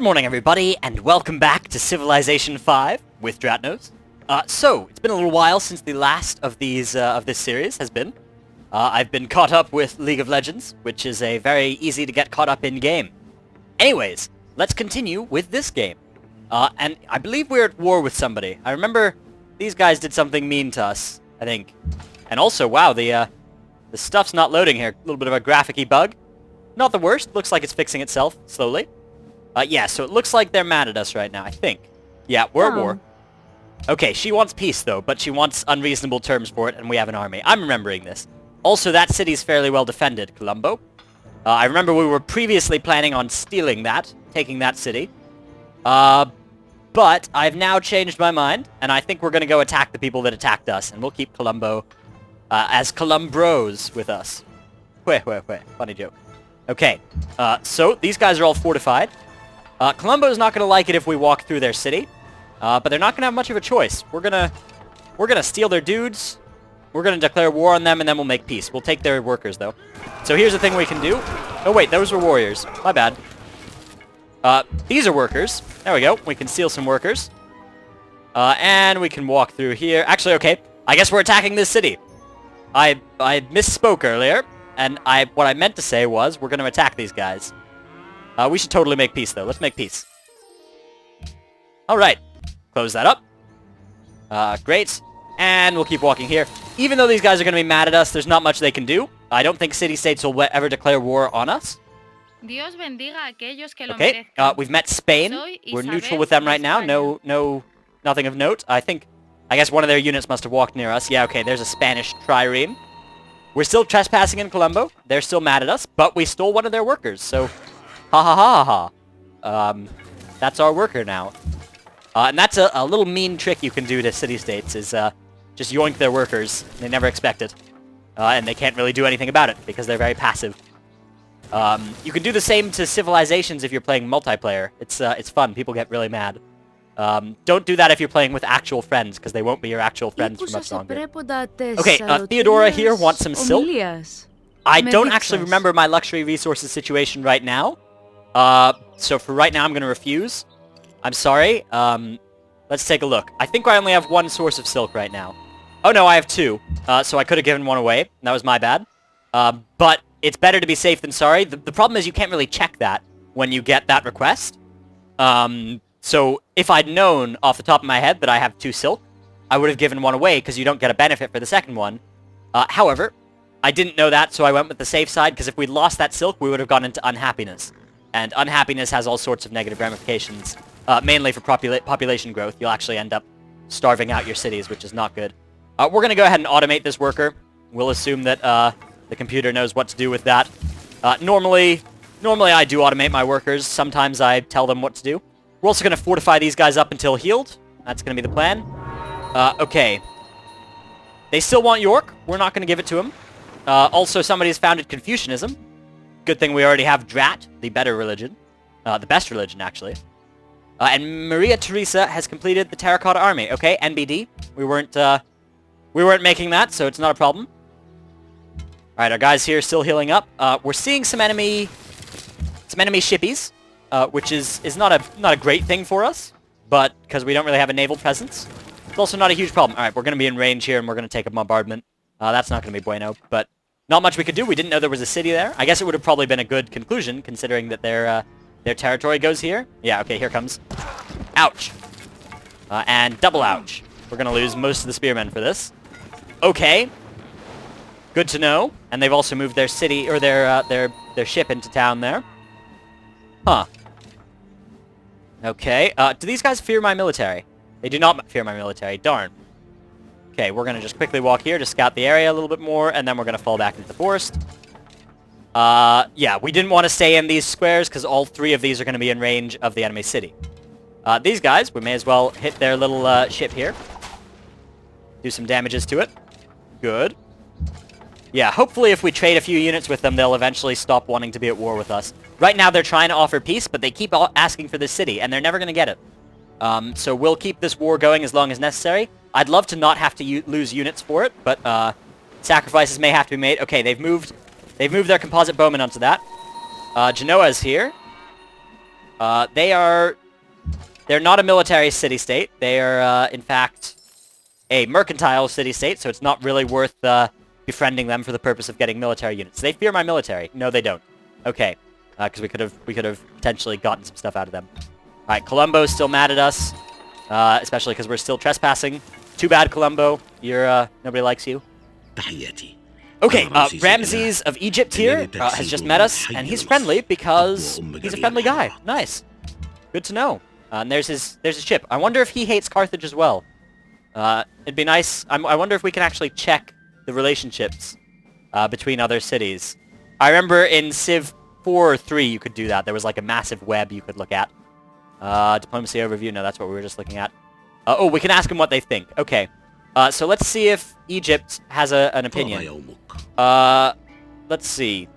Good morning, everybody, and welcome back to Civilization 5 with Dratnos. So, it's been a little while since the last of these, of this series has been. I've been caught up with League of Legends, which is a very easy to get caught up in game. Anyways, let's continue with this game. And I believe we're at war with somebody. I remember these guys did something mean to us, I think. And also, wow, the stuff's not loading here. A little bit of a graphic-y bug. Not the worst. Looks like it's fixing itself slowly. Yeah, so it looks like they're mad at us right now, I think. Yeah, we're at war. Okay, she wants peace, though, but she wants unreasonable terms for it, and we have an army. I'm remembering this. Also, that city's fairly well defended, Colombo. I remember we were previously planning on stealing that, taking that city. But I've now changed my mind, and I think we're going to go attack the people that attacked us, and we'll keep Colombo as Colombros with us. Funny joke. Okay, so these guys are all fortified. Colombo's not going to like it if we walk through their city, but they're not going to have much of a choice. We're gonna steal their dudes, we're going to declare war on them, and then we'll make peace. We'll take their workers, though. So here's the thing we can do. Oh, wait, those were warriors. My bad. These are workers. There we go. We can steal some workers. And we can walk through here. Actually, okay, I guess we're attacking this city. I misspoke earlier, and what I meant to say was we're going to attack these guys. We should totally make peace, though. Let's make peace. Alright. Close that up. Great. And we'll keep walking here. Even though these guys are going to be mad at us, there's not much they can do. I don't think city-states will ever declare war on us. Dios bendiga a aquellos que lo Okay, we've met Spain. We're neutral with them right now. Nothing of note. I guess one of their units must have walked near us. Yeah, okay, there's a Spanish trireme. We're still trespassing in Colombo. They're still mad at us, but we stole one of their workers, so... Ha ha ha ha. That's our worker now. And that's a little mean trick you can do to city-states, is just yoink their workers. They never expect it. And they can't really do anything about it, because they're very passive. You can do the same to civilizations if you're playing multiplayer. It's fun. People get really mad. Don't do that if you're playing with actual friends, because they won't be your actual friends for much longer. Okay, Theodora here wants some silk. I don't actually remember my luxury resources situation right now. So for right now, I'm going to refuse. I'm sorry. Let's take a look. I think I only have one source of silk right now. Oh, no, I have two. So I could have given one away. That was my bad. But it's better to be safe than sorry. The problem is you can't really check that when you get that request. So if I'd known off the top of my head that I have two silk, I would have given one away because you don't get a benefit for the second one. However, I didn't know that, so I went with the safe side, because if we'd lost that silk, we would have gone into unhappiness. And unhappiness has all sorts of negative ramifications, mainly for population growth. You'll actually end up starving out your cities, which is not good. We're going to go ahead and automate this worker. We'll assume that the computer knows what to do with that. Normally I do automate my workers. Sometimes I tell them what to do. We're also going to fortify these guys up until healed. That's going to be the plan. Okay. They still want York. We're not going to give it to them. Also, somebody's founded Confucianism. Good thing we already have Drat, the better religion. The best religion, actually. And Maria Theresa has completed the Terracotta Army. Okay, NBD. We weren't making that, so it's not a problem. Alright, our guys here still healing up. We're seeing some enemy shippies, which is not a great thing for us, but because we don't really have a naval presence. It's also not a huge problem. Alright, we're going to be in range here, and we're going to take a bombardment. That's not going to be bueno, but not much we could do. We didn't know there was a city there. I guess it would have probably been a good conclusion, considering that their territory goes here. Yeah, okay, here comes. Ouch. And double ouch. We're going to lose most of the spearmen for this. Okay. Good to know. And they've also moved their city, or their ship into town there. Huh. Okay. Do these guys fear my military? They do not fear my military. Darn. Okay, we're going to just quickly walk here to scout the area a little bit more, and then we're going to fall back into the forest. Yeah, we didn't want to stay in these squares, because all three of these are going to be in range of the enemy city. These guys, we may as well hit their little ship here. Do some damages to it. Good. Yeah, hopefully if we trade a few units with them, they'll eventually stop wanting to be at war with us. Right now, they're trying to offer peace, but they keep asking for this city, and they're never going to get it. So we'll keep this war going as long as necessary. I'd love to not have to lose units for it, but sacrifices may have to be made. Okay, they've moved their composite bowmen onto that. Genoa is here. They're not a military city-state. They are, in fact, a mercantile city-state, so it's not really worth befriending them for the purpose of getting military units. They fear my military. No, they don't. Okay, because we could have potentially gotten some stuff out of them. All right, Colombo's still mad at us, especially because we're still trespassing. Too bad, Colombo. You're nobody likes you. Okay, Ramses of Egypt here has just met us, and he's friendly because he's a friendly guy. Nice. Good to know. And there's his ship. I wonder if he hates Carthage as well. It'd be nice. I wonder if we can actually check the relationships between other cities. I remember in Civ 4 or 3 you could do that. There was like a massive web you could look at. Diplomacy overview. No, that's what we were just looking at. Oh, we can ask them what they think. Okay. So let's see if Egypt has an opinion. Let's see.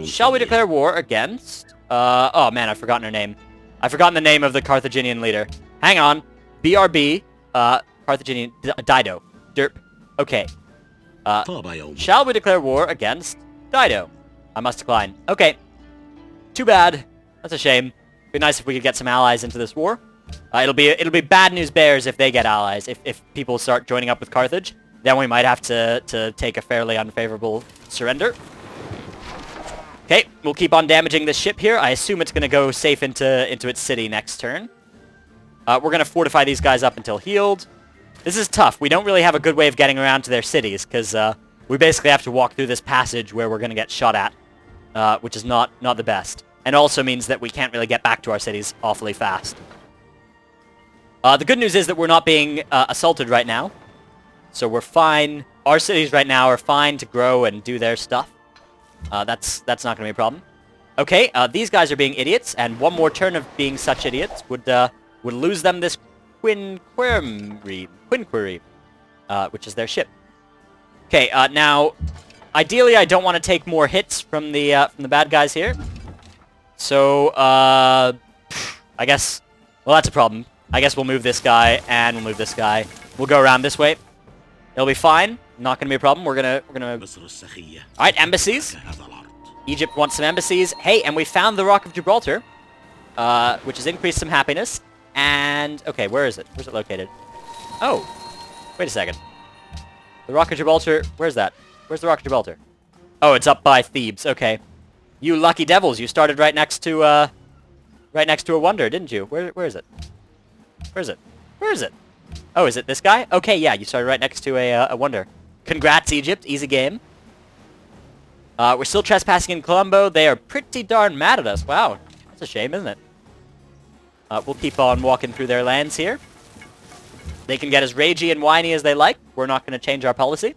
Shall we declare war against... oh man, I've forgotten her name. I've forgotten the name of the Carthaginian leader. Hang on. BRB, Carthaginian... Dido. Derp. Okay. Shall we declare war against Dido? I must decline. Okay. Too bad. That's a shame. Be nice if we could get some allies into this war. It'll be bad news bears if they get allies. If people start joining up with Carthage, then we might have to take a fairly unfavorable surrender. Okay, we'll keep on damaging this ship here. I assume it's going to go safe into its city next turn. We're going to fortify these guys up until healed. This is tough. We don't really have a good way of getting around to their cities, because we basically have to walk through this passage where we're going to get shot at, which is not the best. And also means that we can't really get back to our cities awfully fast. The good news is that we're not being assaulted right now. So we're fine. Our cities right now are fine to grow and do their stuff. That's not going to be a problem. Okay, these guys are being idiots, and one more turn of being such idiots would lose them this Quinquerie, which is their ship. Okay, now, ideally I don't want to take more hits from the bad guys here. So, I guess, well, that's a problem. I guess we'll move this guy, and we'll move this guy. We'll go around this way. It'll be fine. Not gonna be a problem. We're gonna... Alright, embassies. Egypt wants some embassies. Hey, and we found the Rock of Gibraltar, which has increased some happiness. And, okay, where is it? Where's it located? Oh, wait a second. The Rock of Gibraltar, where's that? Where's the Rock of Gibraltar? Oh, it's up by Thebes. Okay. You lucky devils, you started right next to a wonder, didn't you? Where is it? Where is it? Where is it? Oh, is it this guy? Okay, yeah, you started right next to a wonder. Congrats, Egypt. Easy game. We're still trespassing in Colombo. They are pretty darn mad at us. Wow. That's a shame, isn't it? We'll keep on walking through their lands here. They can get as ragey and whiny as they like. We're not going to change our policy.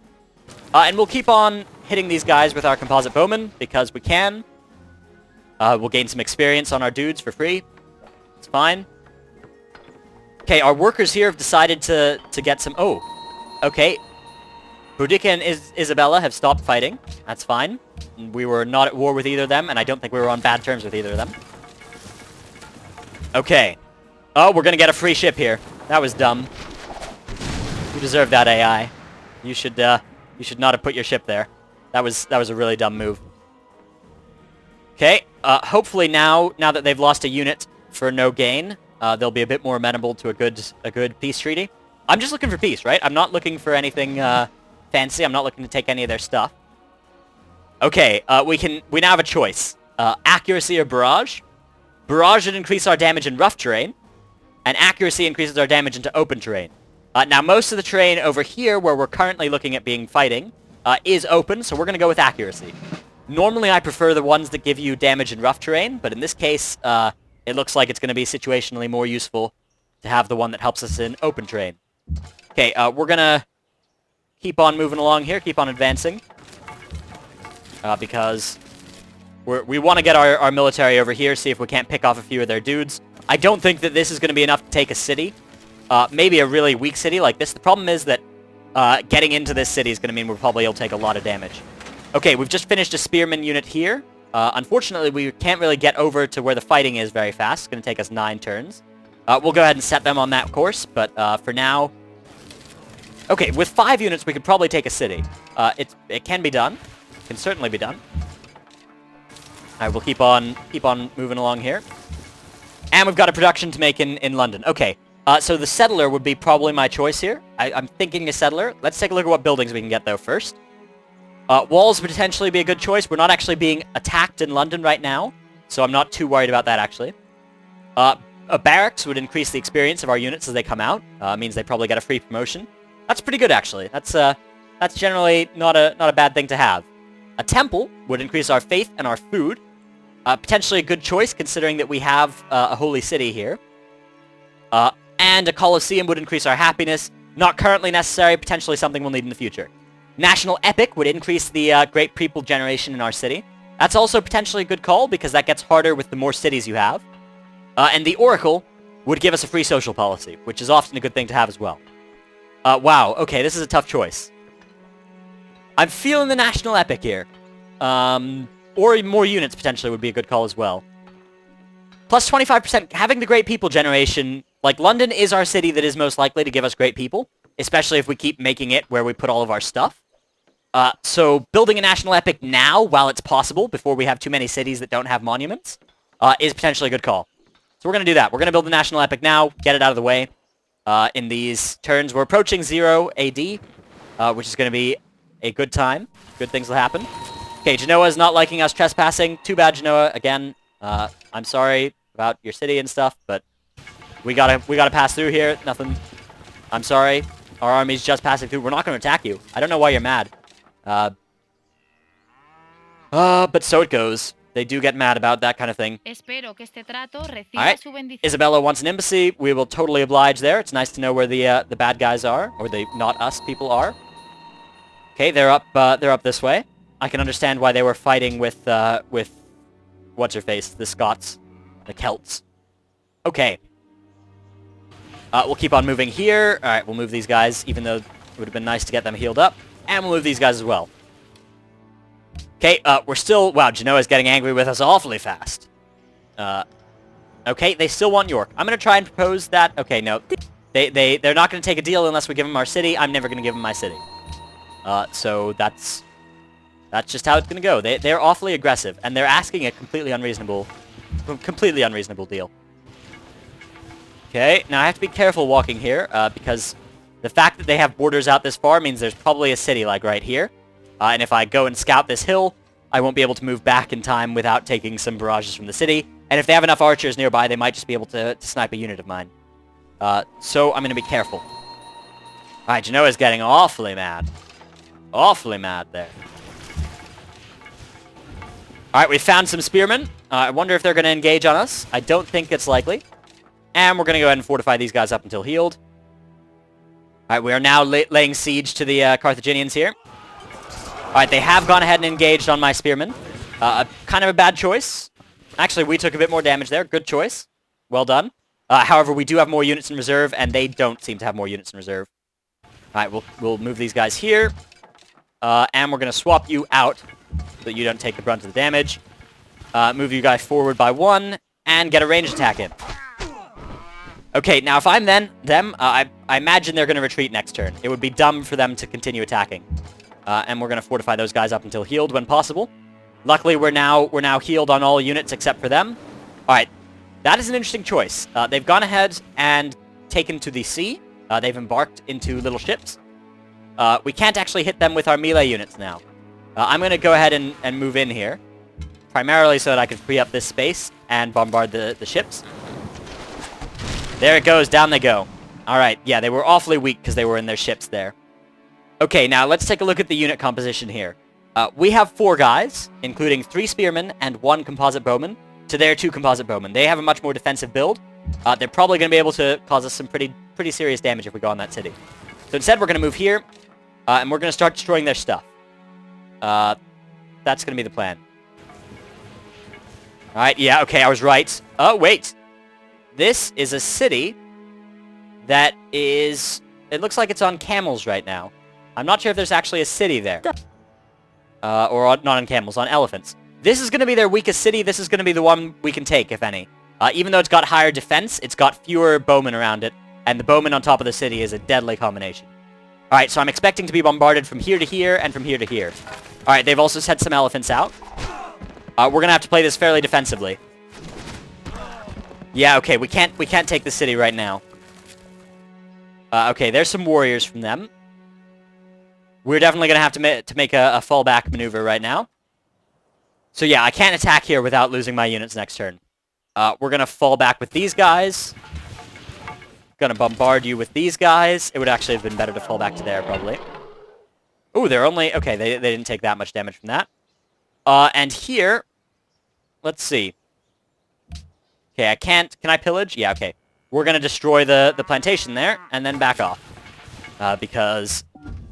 And we'll keep on hitting these guys with our composite bowmen, because we can. We'll gain some experience on our dudes for free. It's fine. Okay, our workers here have decided to get some... Oh, okay. Boudica and Isabella have stopped fighting. That's fine. We were not at war with either of them, and I don't think we were on bad terms with either of them. Okay. Oh, we're gonna get a free ship here. That was dumb. You deserve that, AI. You should not have put your ship there. That was a really dumb move. Okay. Hopefully now that they've lost a unit for no gain, they'll be a bit more amenable to a good peace treaty. I'm just looking for peace, right? I'm not looking for anything fancy. I'm not looking to take any of their stuff. Okay, we now have a choice. Accuracy or barrage. Barrage would increase our damage in rough terrain, and accuracy increases our damage into open terrain. Now, most of the terrain over here, where we're currently looking at being fighting, is open, so we're going to go with accuracy. Normally, I prefer the ones that give you damage in rough terrain, but in this case, it looks like it's going to be situationally more useful to have the one that helps us in open terrain. Okay, we're going to keep on moving along here, keep on advancing, because we want to get our military over here, see if we can't pick off a few of their dudes. I don't think that this is going to be enough to take a city. Maybe a really weak city like this. The problem is that getting into this city is going to mean we'll probably take a lot of damage. Okay, we've just finished a spearman unit here. Unfortunately, we can't really get over to where the fighting is very fast. It's going to take us 9 turns. We'll go ahead and set them on that course, but for now... Okay, with 5 units, we could probably take a city. It can be done. It can certainly be done. Alright, we'll keep on moving along here. And we've got a production to make in London. Okay, so the settler would be probably my choice here. I'm thinking a settler. Let's take a look at what buildings we can get, though, first. Walls would potentially be a good choice. We're not actually being attacked in London right now, so I'm not too worried about that, actually. A barracks would increase the experience of our units as they come out. Means they probably get a free promotion. That's pretty good, actually. That's generally not a bad thing to have. A temple would increase our faith and our food. Potentially a good choice, considering that we have a holy city here. And a coliseum would increase our happiness. Not currently necessary, potentially something we'll need in the future. National epic would increase the great people generation in our city. That's also potentially a good call, because that gets harder with the more cities you have. And the oracle would give us a free social policy, which is often a good thing to have as well. Wow, okay, this is a tough choice. I'm feeling the national epic here. Or more units potentially would be a good call as well. Plus 25%, having the great people generation, like London is our city that is most likely to give us great people, especially if we keep making it where we put all of our stuff. So building a national epic now, while it's possible, before we have too many cities that don't have monuments, is potentially a good call. So we're going to do that. We're going to build the national epic now, get it out of the way in these turns. We're approaching 0 AD, which is going to be a good time. Good things will happen. Okay, Genoa's not liking us trespassing. Too bad, Genoa. Again, I'm sorry about your city and stuff, but we gotta pass through here. Nothing. I'm sorry. Our army's just passing through. We're not going to attack you. I don't know why you're mad. But so it goes. They do get mad about that kind of thing. Alright. Isabella wants an embassy. We will totally oblige there. It's nice to know where the bad guys are, or the not us people are. Okay, they're up this way. I can understand why they were fighting with what's her face, the Scots, the Celts. Okay. We'll keep on moving here. All right, we'll move these guys, even though it would have been nice to get them healed up, and we'll move these guys as well. Okay, we're still... Wow, Genoa's getting angry with us awfully fast. Okay, they still want York. I'm going to try and propose that... Okay, no. They're not going to take a deal unless we give them our city. I'm never going to give them my city. So that's just how it's going to go. They're awfully aggressive, and they're asking a completely unreasonable deal. Okay, now I have to be careful walking here, because the fact that they have borders out this far means there's probably a city, like, right here. And if I go and scout this hill, I won't be able to move back in time without taking some barrages from the city. And if they have enough archers nearby, they might just be able to snipe a unit of mine. So I'm going to be careful. Alright, Genoa's getting awfully mad. Awfully mad there. Alright, we found some spearmen. I wonder if they're going to engage on us. I don't think it's likely. And we're going to go ahead and fortify these guys up until healed. Alright, we are now laying siege to the Carthaginians here. Alright, they have gone ahead and engaged on my spearmen. Kind of a bad choice. Actually, we took a bit more damage there. Good choice. Well done. However, we do have more units in reserve, and they don't seem to have more units in reserve. Alright, we'll move these guys here. And we're going to swap you out so that you don't take the brunt of the damage. Move you guys forward by 1, and get a ranged attack in. Okay, now if I'm them, I imagine they're going to retreat next turn. It would be dumb for them to continue attacking. And we're going to fortify those guys up until healed when possible. Luckily, we're now healed on all units except for them. Alright, that is an interesting choice. They've gone ahead and taken to the sea. They've embarked into little ships. We can't actually hit them with our melee units now. I'm going to go ahead and move in here. Primarily so that I can free up this space and bombard the ships. There it goes, down they go. Alright, yeah, they were awfully weak because they were in their ships there. Okay, now let's take a look at the unit composition here. We have 4 guys, including 3 spearmen and 1 composite bowman, to their 2 composite bowmen. They have a much more defensive build. They're probably going to be able to cause us some pretty serious damage if we go on that city. So instead, we're going to move here, and we're going to start destroying their stuff. That's going to be the plan. Alright, yeah, okay, I was right. Oh, wait. This is a city that is... It looks like it's on camels right now. I'm not sure if there's actually a city there. Or not on camels, on elephants. This is going to be their weakest city. This is going to be the one we can take, if any. Even though it's got higher defense, it's got fewer bowmen around it. And the bowmen on top of the city is a deadly combination. Alright, so I'm expecting to be bombarded from here to here and from here to here. Alright, they've also sent some elephants out. We're going to have to play this fairly defensively. Yeah, okay, we can't take the city right now. Okay, there's some warriors from them. We're definitely going to have to make a fallback maneuver right now. So yeah, I can't attack here without losing my units next turn. We're going to fall back with these guys. Going to bombard you with these guys. It would actually have been better to fall back to there, probably. Ooh, they're only... Okay, they didn't take that much damage from that. And here... Let's see. Okay, I can't... Can I pillage? Yeah, okay. We're going to destroy the plantation there, and then back off. Because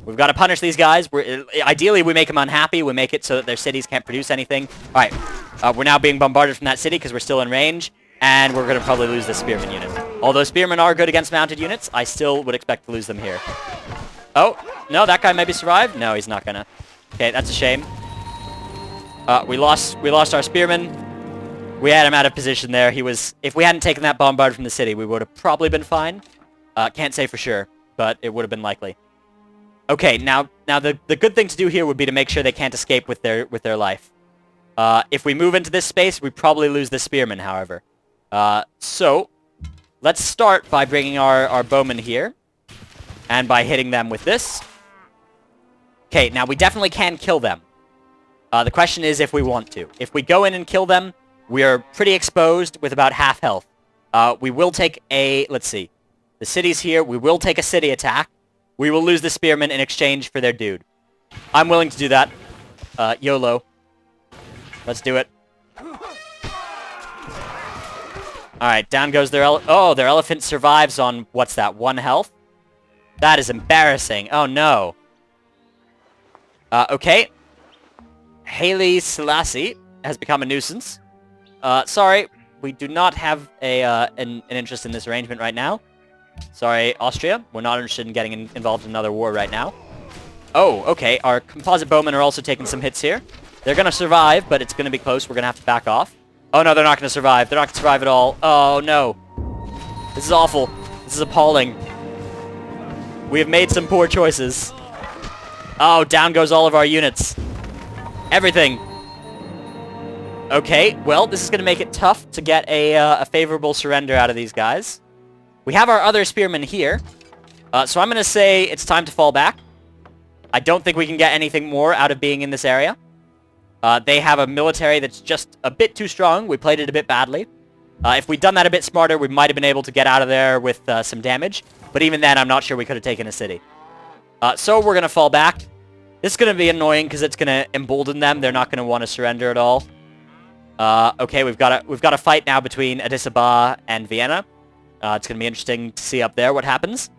we've got to punish these guys. Ideally, we make them unhappy. We make it so that their cities can't produce anything. All right. We're now being bombarded from that city because we're still in range. And we're going to probably lose the spearman unit. Although spearmen are good against mounted units, I still would expect to lose them here. Oh, no, that guy maybe survived? No, he's not going to. Okay, that's a shame. We lost our spearman. We had him out of position there. He was... If we hadn't taken that bombard from the city, we would have probably been fine. Can't say for sure, but it would have been likely. Okay, now the good thing to do here would be to make sure they can't escape with their life. If we move into this space, we probably lose the spearman, however. So, let's start by bringing our bowmen here. And by hitting them with this. Okay, now we definitely can kill them. The question is if we want to. If we go in and kill them, we are pretty exposed with about half health. We will take a... Let's see. The city's here. We will take a city attack. We will lose the spearmen in exchange for their dude. I'm willing to do that. YOLO. Let's do it. Alright, down goes their their elephant survives on, what's that, 1 health? That is embarrassing. Oh, no. Okay. Haile Selassie has become a nuisance. Sorry, we do not have an interest in this arrangement right now. Sorry, Austria. We're not interested in getting involved in another war right now. Oh, okay. Our composite bowmen are also taking some hits here. They're going to survive, but it's going to be close. We're going to have to back off. Oh, no, they're not going to survive. They're not going to survive at all. Oh, no. This is awful. This is appalling. We have made some poor choices. Oh, down goes all of our units. Everything. Okay, well, this is going to make it tough to get a favorable surrender out of these guys. We have our other spearmen here. So I'm going to say it's time to fall back. I don't think we can get anything more out of being in this area. They have a military that's just a bit too strong. We played it a bit badly. If we'd done that a bit smarter, we might have been able to get out of there with some damage. But even then, I'm not sure we could have taken a city. So we're going to fall back. This is going to be annoying because it's going to embolden them. They're not going to want to surrender at all. Okay, we've got a fight now between Addis Ababa and Vienna. It's going to be interesting to see up there what happens.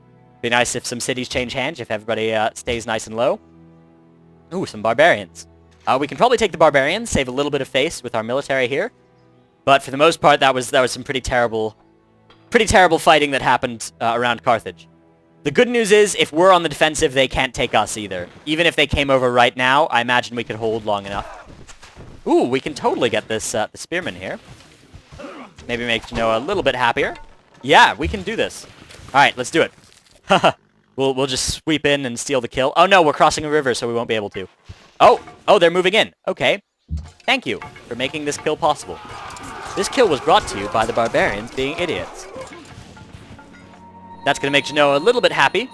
Be nice if some cities change hands, if everybody stays nice and low. Ooh, some barbarians. We can probably take the barbarians, save a little bit of face with our military here. But for the most part, that was some pretty terrible fighting that happened around Carthage. The good news is, if we're on the defensive, they can't take us either. Even if they came over right now, I imagine we could hold long enough. Ooh, we can totally get this the spearman here. Maybe make Genoa a little bit happier. Yeah, we can do this. All right, let's do it. We'll just sweep in and steal the kill. Oh no, we're crossing a river, so we won't be able to. Oh, they're moving in. Okay. Thank you for making this kill possible. This kill was brought to you by the barbarians being idiots. That's going to make Genoa a little bit happy.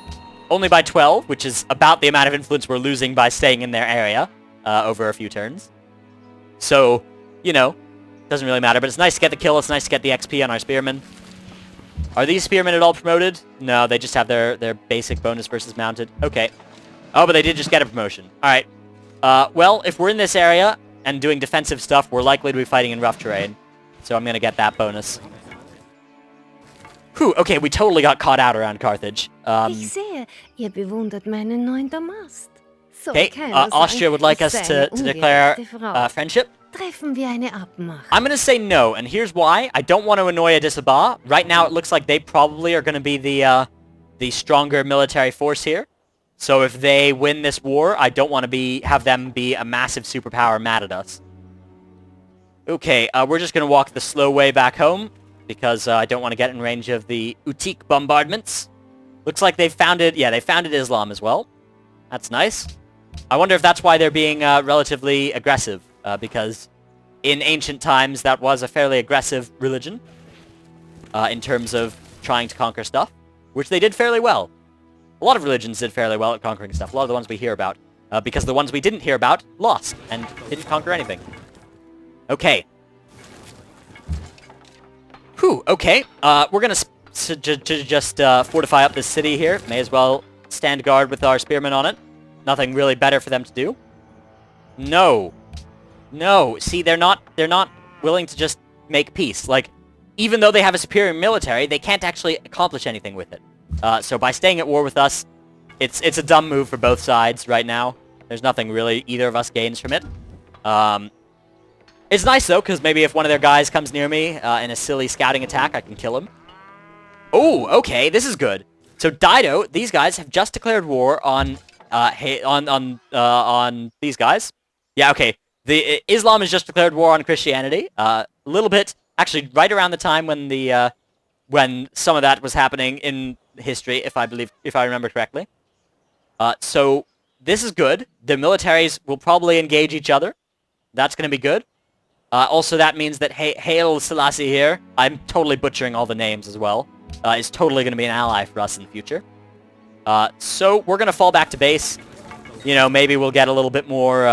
Only by 12, which is about the amount of influence we're losing by staying in their area over a few turns. So, you know, doesn't really matter. But it's nice to get the kill. It's nice to get the XP on our spearmen. Are these spearmen at all promoted? No, they just have their basic bonus versus mounted. Okay. Oh, but they did just get a promotion. All right. Well, if we're in this area and doing defensive stuff, we're likely to be fighting in rough terrain. So I'm going to get that bonus. Whew, okay, we totally got caught out around Carthage. Ich sehe, ihr bewundert meinen neuen Damast. So Okay, Austria would like us to declare friendship. Treffen wir eine Abmachung. I'm going to say no, and here's why. I don't want to annoy Addis Ababa. Right now, it looks like they probably are going to be the stronger military force here. So if they win this war, I don't want to have them be a massive superpower mad at us. Okay, we're just going to walk the slow way back home, because I don't want to get in range of the Utik bombardments. Looks like they've founded Islam as well. That's nice. I wonder if that's why they're being relatively aggressive, because in ancient times that was a fairly aggressive religion. in terms of trying to conquer stuff, which they did fairly well. A lot of religions did fairly well at conquering stuff, a lot of the ones we hear about, because the ones we didn't hear about lost and didn't conquer anything. Okay. Whew, okay. We're gonna just fortify up this city here. May as well stand guard with our spearmen on it. Nothing really better for them to do. No. No. See, they're not willing to just make peace. Like, even though they have a superior military, they can't actually accomplish anything with it. So by staying at war with us, it's a dumb move for both sides right now. There's nothing really either of us gains from it. It's nice, though, because maybe if one of their guys comes near me in a silly scouting attack, I can kill him. Oh, okay, this is good. So Dido, these guys have just declared war on these guys. Yeah, okay. Islam has just declared war on Christianity. A little bit, actually, right around the time when some of that was happening in history, if I remember correctly. So this is good. The militaries will probably engage each other. That's going to be good. Also, that means that Haile Selassie here, I'm totally butchering all the names as well, is totally going to be an ally for us in the future. So we're going to fall back to base. You know, maybe we'll get a little bit more...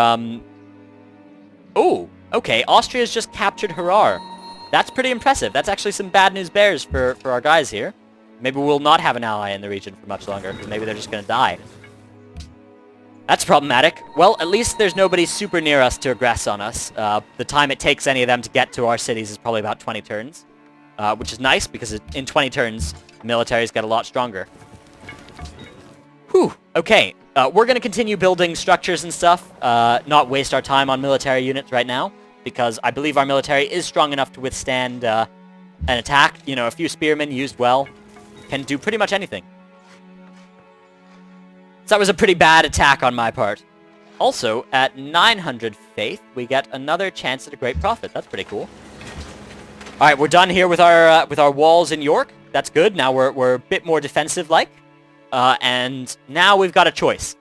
Oh, okay. Austria's just captured Harar. That's pretty impressive. That's actually some bad news bears for our guys here. Maybe we'll not have an ally in the region for much longer, because maybe they're just going to die. That's problematic. Well, at least there's nobody super near us to aggress on us. The time it takes any of them to get to our cities is probably about 20 turns. Which is nice, because in 20 turns, militaries get a lot stronger. Whew, okay. We're going to continue building structures and stuff, not waste our time on military units right now, because I believe our military is strong enough to withstand an attack. You know, a few spearmen used well can do pretty much anything. So that was a pretty bad attack on my part. Also, at 900 faith, we get another chance at a great profit. That's pretty cool. All right, we're done here with our walls in York. That's good. Now we're a bit more defensive-like. And now we've got a choice.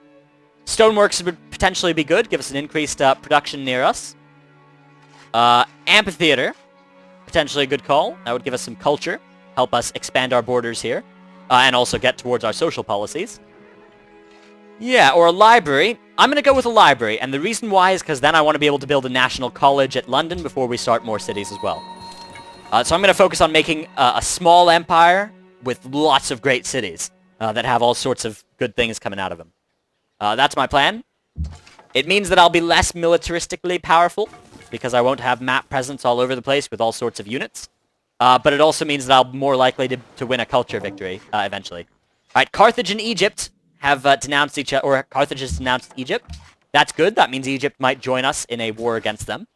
Stoneworks would potentially be good, give us an increased production near us. Amphitheater, potentially a good call. That would give us some culture, help us expand our borders here, and also get towards our social policies. Yeah, or a library. I'm going to go with a library, and the reason why is because then I want to be able to build a national college at London before we start more cities as well. So I'm going to focus on making a small empire with lots of great cities. That have all sorts of good things coming out of them. That's my plan. It means that I'll be less militaristically powerful, because I won't have map presence all over the place with all sorts of units. But it also means that I'll be more likely to win a culture victory, eventually. Alright, Carthage and Egypt have denounced each other, or Carthage has denounced Egypt. That's good. That means Egypt might join us in a war against them.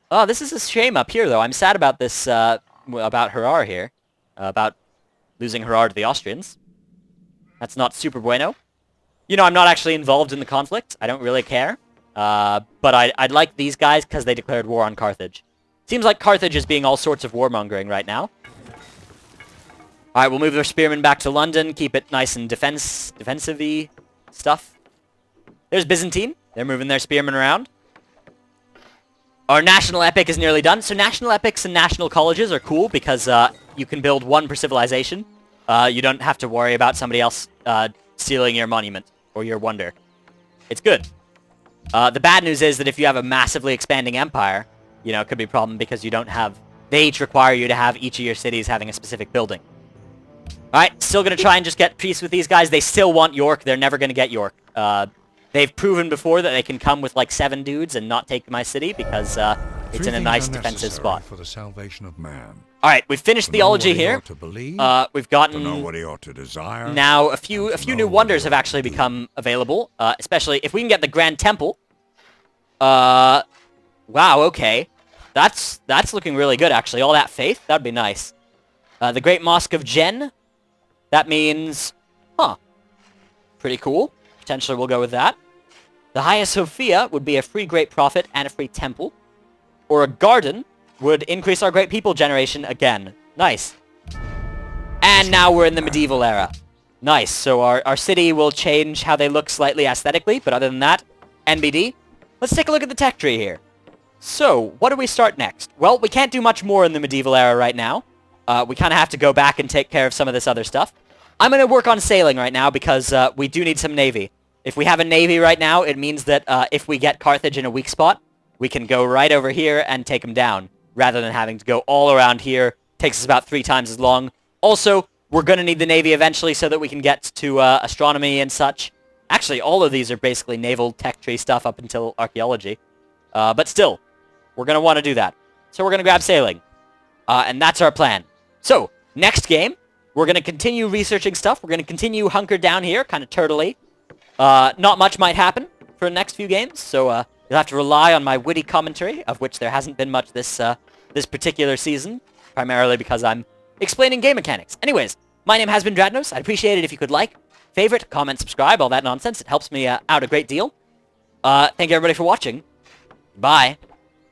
Oh, this is a shame up here, though. I'm sad about this, about Harar here. About losing Harar to the Austrians. That's not super bueno. You know, I'm not actually involved in the conflict. I don't really care. But I'd like these guys because they declared war on Carthage. Seems like Carthage is being all sorts of warmongering right now. Alright, we'll move our spearmen back to London. Keep it nice and defensive-y stuff. There's Byzantine. They're moving their spearmen around. Our national epic is nearly done. So national epics and national colleges are cool because you can build one per civilization. You don't have to worry about somebody else stealing your monument or your wonder. It's good. The bad news is that if you have a massively expanding empire, you know, it could be a problem because you don't have... They each require you to have each of your cities having a specific building. Alright, still going to try and just get peace with these guys. They still want York. They're never going to get York. They've proven before that they can come with like 7 dudes and not take my city because it's in a nice defensive spot. For the salvation of man. Alright, we've finished theology here. We've gotten what he ought to desire. Now a few new wonders have actually become available, especially if we can get the Grand Temple. Wow, okay. That's looking really good actually. All that faith, that'd be nice. The Great Mosque of Jen. That means, pretty cool. Potentially we'll go with that. The Hagia Sophia would be a free great prophet and a free temple. Or a garden would increase our great people generation again. Nice. And now we're in the medieval era. Nice. So our city will change how they look slightly aesthetically, but other than that, NBD. Let's take a look at the tech tree here. So, what do we start next? Well, we can't do much more in the medieval era right now. we kind of have to go back and take care of some of this other stuff. I'm going to work on sailing right now because we do need some navy. If we have a navy right now, it means that if we get Carthage in a weak spot, we can go right over here and take them down, rather than having to go all around here. Takes us about 3 times as long. Also, we're going to need the navy eventually so that we can get to astronomy and such. Actually, all of these are basically naval tech tree stuff up until archaeology. But still, we're going to want to do that. So we're going to grab sailing. And that's our plan. So, next game, we're going to continue researching stuff. We're going to continue hunkered down here, kind of turtley. Not much might happen for the next few games, so you'll have to rely on my witty commentary, of which there hasn't been much this particular season, primarily because I'm explaining game mechanics. Anyways, my name has been Dratnos. I'd appreciate it if you could like, favorite, comment, subscribe, all that nonsense. It helps me out a great deal. Thank you everybody for watching. Bye.